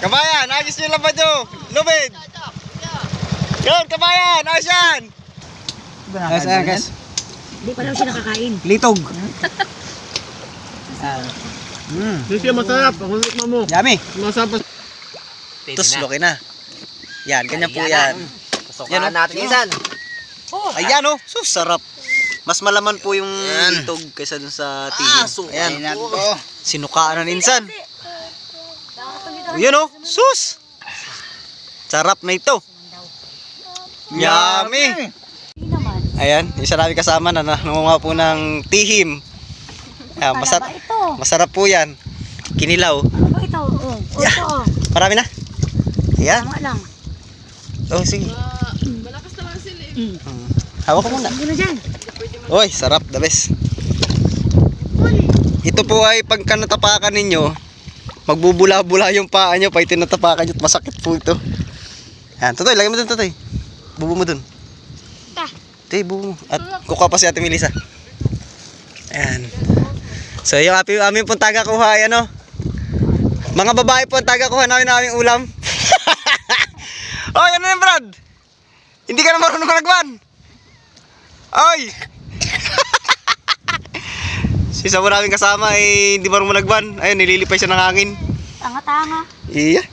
Kabayan, ayos nyo lang ba nyo? Lubid! Yun, kabayan! Ayos yan! Ayos yan, guys. Hindi pa daw siya nakakain. Litog. Hindi siya masarap. Ako sa mo. Yummy. Masarap. Tuslokin na. Yan, ganyan po yan. Pasukaan natin isan. Ayan oh, so sarap. Mas malaman po yung litog kaysa dun sa tihim. Ayan. Sinukaan na ninsan. Ayan oh, sus! Sarap na ito. Yummy! Ayan, isa namin kasama na nangunga po ng tihim. Ayan, masarap po yan. Kinilaw. Ito, ito. Marami na? Ayan. Tama lang. Oh, sige. Malakas naman sila eh. Hawak ko muna. Hindi na dyan. Uy, sarap, the best. Ito po ay pagka natapakan ninyo, magbubula-bula yung paa nyo pag tinatapakan nyo at masakit po ito. Ayan, Totoy, lagay mo dun, Totoy. Bubo mo dun. Totoy, bubo mo. At kukuha pa si Ate Melissa. Ayan. So, yung aming pong taga-kuha, ayan o. Mga babae po ang taga-kuha namin ng aming ulam. Oy, ano yan, Brad? Hindi ka na marunong malagwan. Oy! Si isa mo namin kasama eh, hindi marunong malagwan. Ayun, nililipay siya ng hangin. Tanga-tanga. Iya.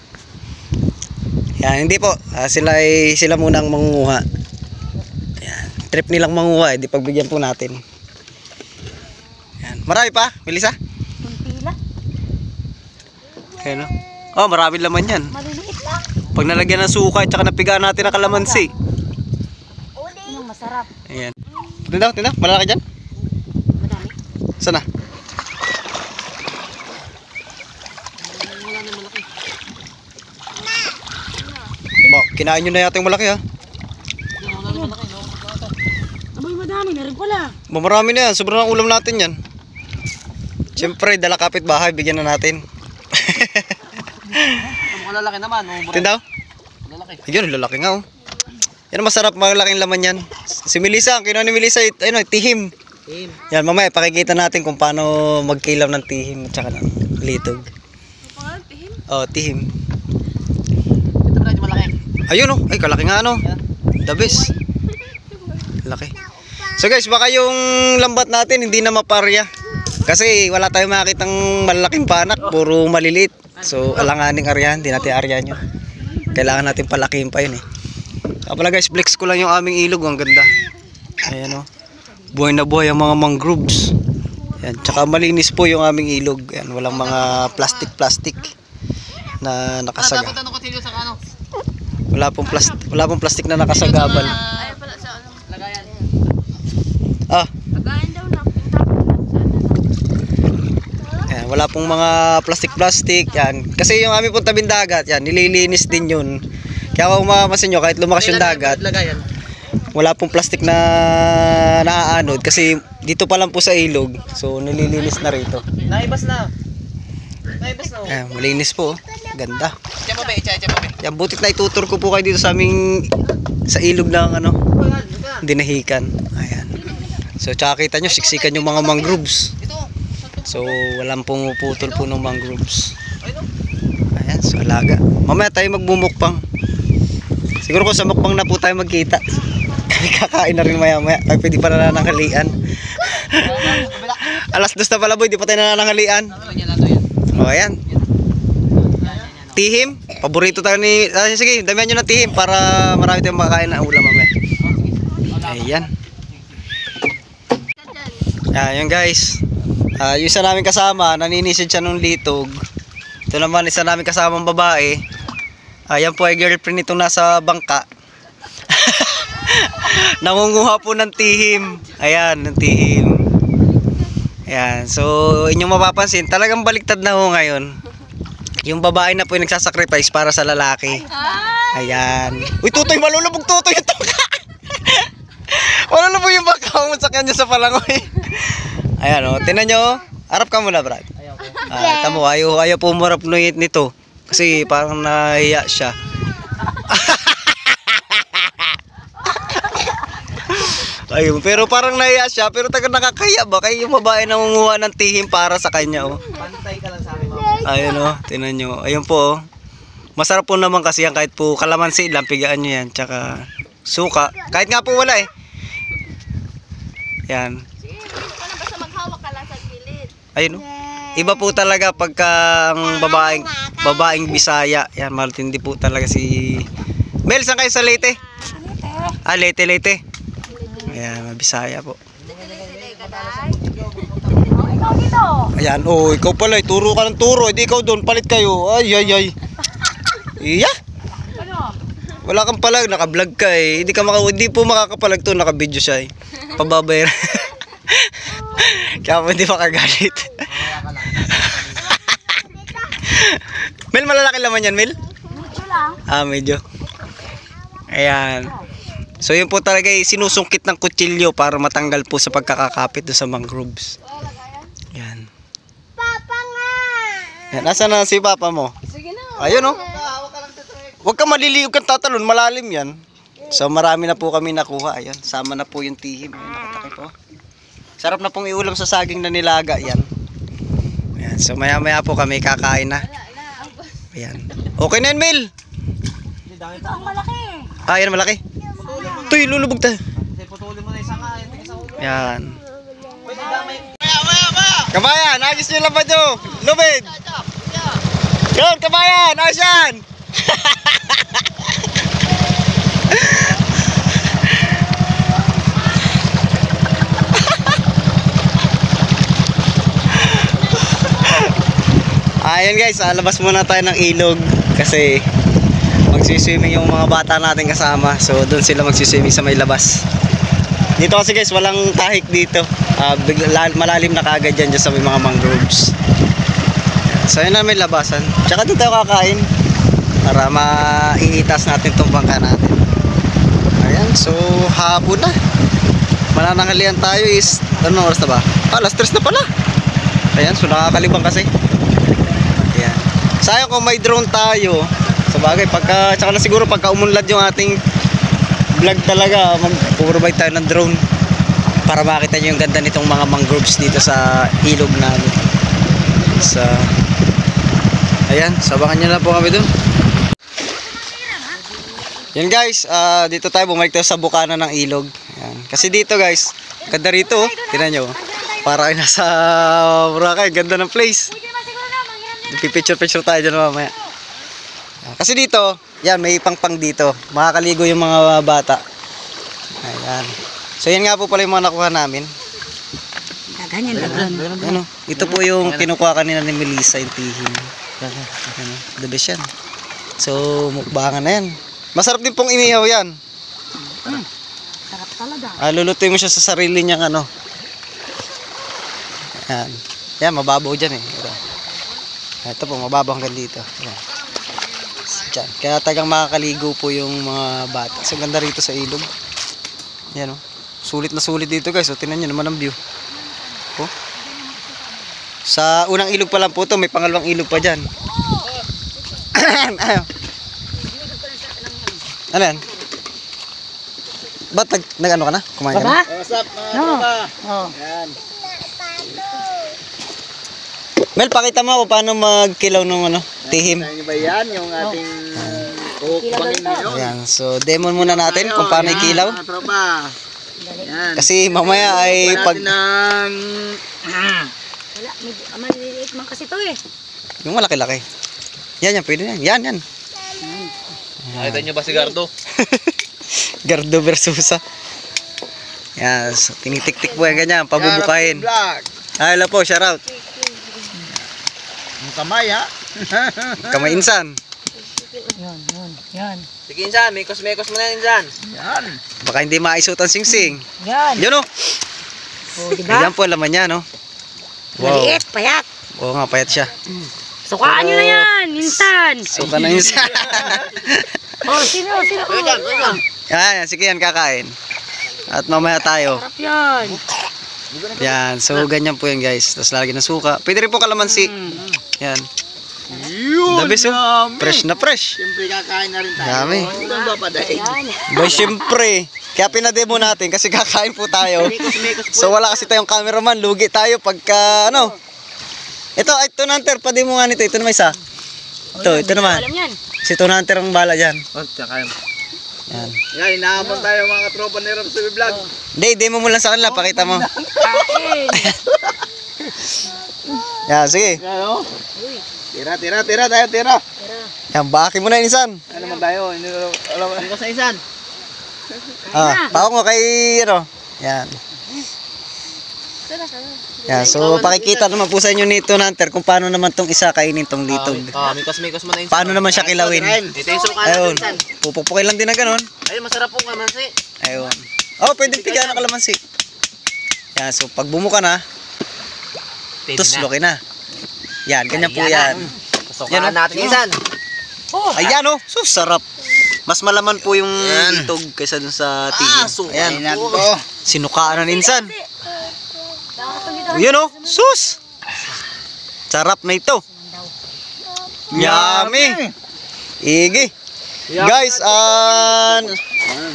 Yan, hindi po. Sila munang mangunguha. Yan. Trip nilang manguha, hindi pagbigyan po natin. Yan. Marami pa, Melissa? Kumpila. Ayun, oh, marami laman yan. Maliliit lang. Pag nalagyan ng suka at saka napigaan natin ang kalamansi. Yung masarap. Ayan. Tindaw, malaki dyan? Madami. Sana? Kinain nyo na yata yung malaki ha. Aboy, madami na rin pala. Marami na yan, sobrang ulam natin yan. Siyempre, dala kapit bahay, bigyan na natin. Ang lalaki naman. Tindaw? Lalaki. Ayun, lalaki nga oh. Yan masarap, malaking laman yan. Si Melissa, ang kinuha ni Melissa, ayun, tihim. Team. Yan, mamaya pakikita natin kung paano magkilaw ng tihim at saka ng litog. Pangalan, tihim? Oh, tihim. Ito pala yung malaki. Ayun oh, ay kalaki nga ano. The best. Laki. So guys, baka yung lambat natin hindi na maparya. Kasi wala tayong makitang malaking panak, puro maliliit. So alanganing aryahan, hindi natin aryahan yun. Kailangan natin palakihin pa yun eh. Kaya pala guys, flex ko lang yung aming ilog, ang ganda. Ayan oh. Buhay na buhay ang mga mangroves. Ayan, tsaka malinis po yung aming ilog. Ayan, walang mga plastic na nakasaga. Tanong ko sa ano? Wala pong plastic na nakasagabal. Ay pala sa ano? Lagayan. Ah, Lagayan daw na. yan, wala pong mga plastic. Yan. Kasi yung aming pong tabing dagat, yan, nililinis din yun. Kaya kung mamasin nyo, kahit lumakas yung dagat, Lagayan. wala pong plastic na naaanod. Kasi dito pa lang po sa ilog. So, nililinis na rito. Naibas na. Naibas na. Yan, malinis po. Ganda. Tiyan mo ba? Tiyan mo ba? Yan, butit na itutur ko po kayo dito sa aming sa ilog ng ano, dinahikan. Ayan. So, tsaka kita nyo, siksikan yung mga mangroves. So, walang pumuputol po ng mangroves. Ayan, so alaga. Mamaya tayo magbumukbang. Siguro kung sa mukbang na po tayo magkita. Kami kakain na rin maya-maya. Ay, pwede pa nananghalian. Alas 2 na pala boy, di pa tayo nananghalian. O, ayan. Tihim. Paborito tayo ni... sige, damihan nyo ng tihim para marami tayong makakain na ulam mamaya. Ayan. Ayan guys. Yung isa namin kasama, naninisid siya ng litog. Ito naman isa namin kasamang babae. Ayan po ay girlfriend nitong nasa bangka. Nangunguha po ng tihim. Ayan, ng tihim. Ayan, so inyong mapapansin, talagang baliktad na ho ngayon. Yung babae na po yung nagsasacrifice para sa lalaki. Ayan. Uy, Tutoy, malulubog Tutoy ito. Malulubog yung bangka mo sa kanya sa palangoy. Ayan o, tinan nyo. Harap ka muna, Brad. Tamo, ayaw po umarap nito. Kasi parang nahiya siya. Ayun, pero parang nahiya siya. Pero taga nakakaya ba? Kaya yung babae nangunguha ng tihim para sa kanya. Oh. Pantay ka lang sa amin. Ayun o, tinan nyo. Ayun po. Oh. Masarap po naman kasi yan kahit po kalamansi lang, pigaan nyo yan. Tsaka suka. Kahit nga po wala eh. Yan. Sige, pwede ka na basta maghawak ka lang sa gilid. Ayun oh. Iba po talaga pagka ang babaeng Bisaya. Yan, maltindi po talaga si Mel. Saan kayo sa Leyte? Ah, Leyte. Ayan, Bisaya po. Ikaw dito. Ayan, oh, ikaw pala, turo ka ng turo. Hindi ikaw doon, palit kayo. Ay. Iya. Ano? Wala kang palag, naka-vlog ka eh. Hindi po makakapalag to, naka-video siya eh. Pababayar. Kaya po hindi makagalit. Mel, malalaki laman yan, Mel? Medyo lang. Ah, medyo. Ayan. So yun po talaga sinusungkit ng kutsilyo para matanggal po sa pagkakakapit doon sa mangroves. Yan. Papa nga. Yan. Nasaan na si papa mo? Sige na. Ayun oh. Huwag kang maliliw kang tatalon, malalim yan. So marami na po kami nakuha. Ayan. Sama na po yung tihim. Ayan, nakatakip po. Sarap na pong iulam sa saging na nilaga. Yan. Ayan. So maya maya po kami kakain na. Ayan. Okay na yan, Mel. Ito ang malaki. Ah, yan malaki. Tuy, lulubog tayo. Putulin mo na isang nga. Yan. Pwede damay. Kabayan, ayos nyo lang ba nyo? Lubid! Yun, kabayan, ayos yan! Ayan guys, labas muna tayo ng ilog kasi magsiswimming yung mga bata natin kasama. So doon sila magsiswimming sa may labas. Dito kasi guys, walang tahik dito. Malalim na kagad dyan sa may mga mangroves. So yun na may labasan. Tsaka dito tayo kakain para maiitas natin itong bangka natin. Ayan, so hapon na. Manananghalian tayo is, anong oras na ba? Alas 3 na pala. Ayan, so nakakalibang kasi. Ayan. Sayang kung may drone tayo. Sa bagay, tsaka na siguro pagka umunlad yung ating vlog talaga, mag-provide tayo ng drone para makita nyo yung ganda nitong mga mangroves dito sa ilog namin. So, ayan, sabangan nyo na po kami dun. Yan guys, dito tayo bumalik tayo sa bukana ng ilog. Ayan. Kasi dito guys, ganda rito, tingnan nyo. Para nasa Boracay, ganda ng place. Pipicture tayo dyan mamaya. Kasi dito, yan, may pangpang dito. Makakaligo yung mga bata. Ayan. So yan nga po pala yung mga nakuha namin. Ganyan lang. Ano? Ito po yung kinukuha kanina ni Melissa, yung tihim. Ano? The best yan. So, mukbangan na yan. Masarap din pong inihaw yan. Sarap talaga. Lulutuin mo siya sa sarili niyang ano. Yan. Yan, mababaw dyan eh. Ito po, mababaw hanggang dito. Yan. Diyan. Kaya tagang makakaligo po yung mga bata. So ganda rito sa ilog. Yan oh. Sulit na sulit dito guys. So tingnan nyo naman ang view. Oh. Sa unang ilog pa lang po to, may pangalawang ilog pa dyan. Ano yan? Ba't nag-ano ka na? Kumain ka na? What's up mga No. tropa? Oh. Yan. Mel, pakita mo ako paano magkilaw ng ano, tihim. Nakita niyo ba yan? Yung ating bangin ngayon. Ayan, so demon muna natin kung paano ikilaw. Mga tropa. Yan. Kasi mamaya ay pag... ng... Wala, maliliit man kasi to eh. Yung malaki-laki. Yan, pwede yan. Yan. Nakita nyo ba si Gardo? Gardo Versusa. Yan, so tinitik-tik po yan ganyan, pabubukahin. Vlog. Hello po, shout out. Yung kamay ha. Kamay insan. Yan. Sige insan, mekos-mekos mo na insan. Yan. Baka hindi maisutan sing-sing. Yan. Yun o. Oh, diba? Yan po laman niya, no? Wow. Maliit, payat. Oo nga, payat siya. Sukaan nyo na yan, minsan. Suka na insan. Oh, sino? Yan, sige yan, kakain. At mamaya tayo. Sarap yan. Yan, so ganyan po yan guys. Tapos lalagyan ng suka. Pwede rin po kalamansi. Yan. Yun. The best oh. Dami. Fresh na fresh. Siyempre kakain na rin tayo. Dami. Ito ang papadaig. Ba, syempre. Kaya pinademo natin kasi kakain po tayo. So wala kasi tayong cameraman. Lugi tayo pagka ano. Ito Hunter, pademo nga nito. Ito na may isa. Ito naman. Alam yan. Si Tunanter ang bala dyan. Oh, tsaka yan. Yan. Yan, inaamon tayo mga katropa ni Rob sa vlog. Hindi, demo mo lang sa kanila. Pakita mo. Kain. Yan, sige. Yan o. Uy, Tira tayo, tira. tira. Yan, baki mo na Insan. Ano naman tayo? Alam ko sa isan. Pako mo kay, ano. Yan. Yan, so pakikita naman po sa inyo ni Tunanter kung paano naman tong isa kainin tong litog. Mikos mo na insan. Paano naman siya kilawin. Ito yung suka Ayun. natin insan. Pupupukin lang din na ganun. Ayun, masarap po kamansi. Ayun. Oh, pwede tigyan ng kalamansi. Yan, so pag bumuka na, tuslokin na. Yan, ganyan po yan. Sukaan natin insan. Ayan oh, so sarap. Mas malaman po yung litog kaysa dun sa tigin. Ayan, sinukaan na Insan. Ayan oh, sus! Sarap na ito. Yummy! Igi. Guys,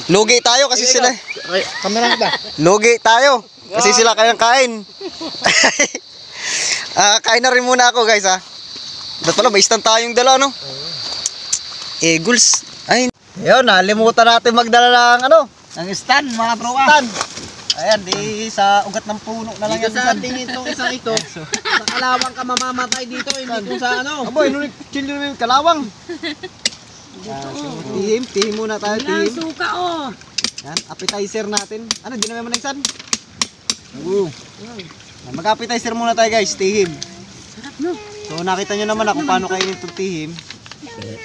lugi tayo kasi sila. Kamera kita. Lugi tayo. Kasi sila kayang kain. Kain na rin muna ako guys ha. Dapat pala, may stand tayong dala no? Eagles. Ay, yun, nalimutan natin magdala ng ano? Ang stand, mga tropa. Stand. Ayan, di sa ugat ng puno na lang Dito yan. sa ating itong isang ito. Sa kalawang ka mamamatay dito, hindi kung sa ano. Aboy, nung chill yung kalawang. Tihim muna tayo, Walang tihim. suka oh. Yan, appetizer natin. Ano, di naman nagsan? Mag-appetizer muna tayo guys, tihim. Sarap no. So nakita nyo naman kung paano kainin itong tihim.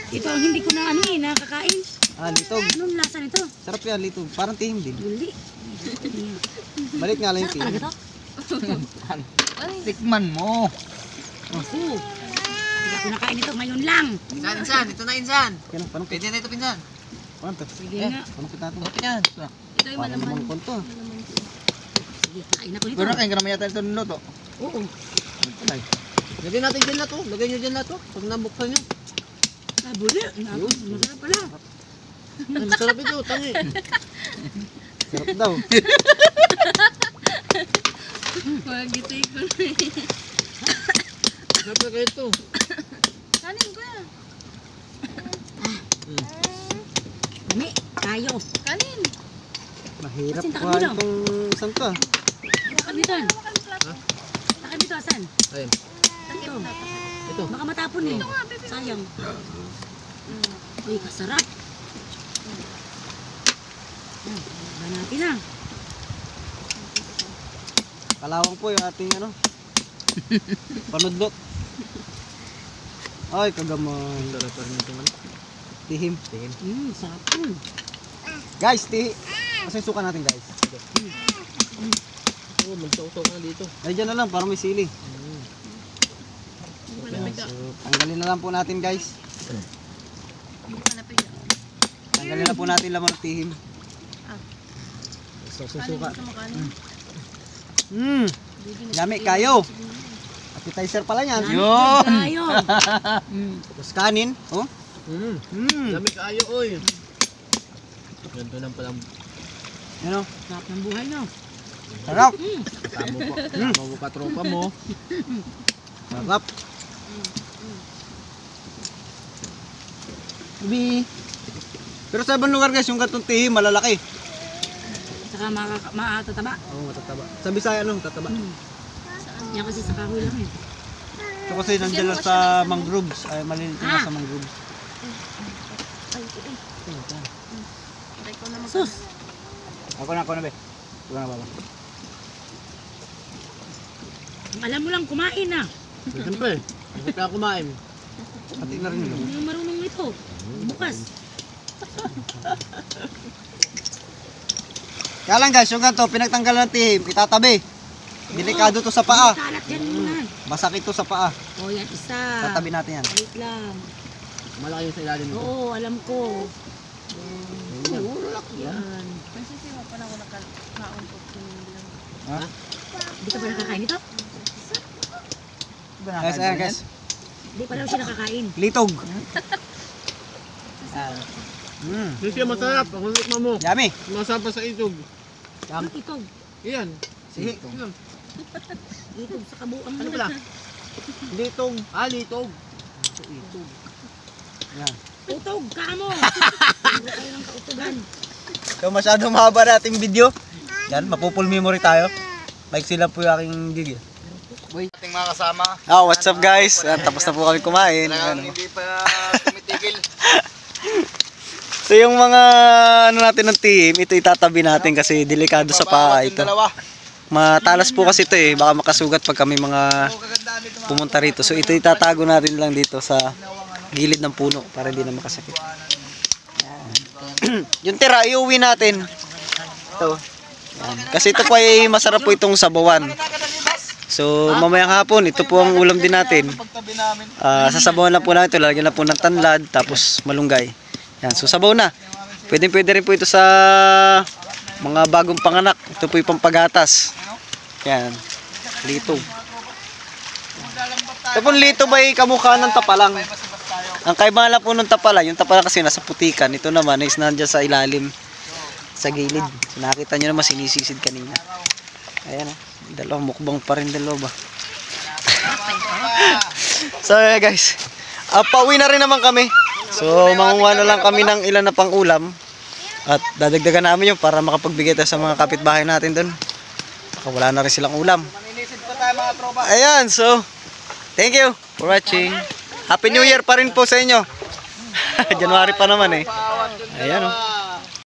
Ito ang hindi ko na nakakain. Litog. Anong lasa nito? Sarap yan, litog. Parang tihim din. Guli. Balik nga lang yung Talaga tihim. to? Tikman mo. Hindi ako nakain ito ngayon lang. Insan, ito na insan. Kaya lang, panukit. Pwede na ito pinsan. Paano to? Sige nga. Panukit natin. Yan. Ito yung Parang malaman. naman konto. Sige, kain ako nito. Pero kain ka naman yata ito niluto. Oo. Lagyan natin dyan na to. Lagyan nyo dyan na to. Pag nabuksan nyo. Buli. Masarap pala. Ay, masarap ito. Tangi. Sarap daw. Magitay ko na Masarap na kayo ito. Kanin ko yan. Kami, tayo. Kanin. Mahirap Asin, kuhain takbo itong isang to. Takam dito. Takam dito, asan? Ayun. Ito. Ito. Baka matapon eh. Sayang. Uy, kasarap. Ba natin ah. Kalawang po yung ating ano. Panudlot. Ay, kagamay. Sarap pa rin ito man. Tihim. Sarap yun. Guys, kasi suka natin guys. Oo, magsaw-saw ka na dito. Ay, dyan na lang, para may sili. So, tanggalin na lang po natin guys. Tanggalin na po natin laman ng tihim. So, suka. Yummy kayo. Appetizer pala yan. Yun. Tayo. Tapos kanin. Oh. Lamig kayo, oy. Ganito lang palang Ano? Sarap ng buhay no. Sarap. kasama mo katropa mo. Sarap. Ubi. Pero sa ibang lugar guys, yung gatong tihim malalaki. Saka matataba. Oo, matataba. Sa Bisaya ano, tataba. Yan kasi sa kahoy lang eh. So kasi nandiyan lang sa mangroves. Ay, malilit na sa mangroves. Sus. Ako na, be. Ako na, baba. Alam mo lang kumain ah. Siyempre, hindi ka kumain. Pati na rin yun. Hindi mo marunong ito. Bukas. Kaya lang guys, yung ganito, pinagtanggalan ng tihim, itatabi. Delikado to sa paa. Kalat yan muna. Masakit to sa paa. O yan isa. Tatabi natin yan. Wait lang. Malaki yung sa ilalim nito. Oo, alam ko. Yan. Ha? Hindi ka ba nakakain ito? Guys, ayan guys. Hindi pa daw siya nakakain. Litog. Hindi siya masarap. Ang hukma mo. Yummy. Masarap pa sa itog. Ang itog. Iyan. Sige. Itog sa kabuang Ano pala? Litog. Litog. Utog ka mo. Puro kayo ng kautugan. So masyadong mahaba na ating video. Yan, mapupul memory tayo. Like sila po yung aking gig. Ating mga kasama. What's up guys? Tapos na po kami kumain. Talagang Ano. hindi pa tumitigil. So yung mga ano natin ng team, ito itatabi natin kasi delikado sa paa Babawat yung ito. dalawa. Matalas po kasi ito eh, baka makasugat pag kami mga pumunta rito. So ito itatago natin lang dito sa gilid ng puno para hindi na makasakit. Yan. Yung tira, iuwi natin. Ito. Yan. Kasi ito po ay masarap po itong sabawan. So mamayang hapon, ito po ang ulam din natin. Sasabawan lang po natin ito, lalagyan lang po ng tanlad, tapos malunggay. Yan, so sabaw na. Pwede rin po ito sa mga bagong panganak. Ito po yung pampagatas. Yan. Lito. Ito po lito ba ay kamukha ng tapalang? Ang kaibahan lang po ng tapala, yung tapala kasi nasa putikan. Ito naman is nandiyan sa ilalim, sa gilid. So, nakita nyo naman sinisisid kanina. Ayan o. Dalawa, mukbang pa rin dalawa ba? So yeah, guys. Pauwi na rin naman kami. So mangunguha na lang kami ng ilan na pang ulam. At dadagdagan namin yun para makapagbigay tayo sa mga kapitbahay natin doon. Baka wala na rin silang ulam. Ayan, so thank you for watching. Happy New Year pa rin po sa inyo. January pa naman eh. Ayan o.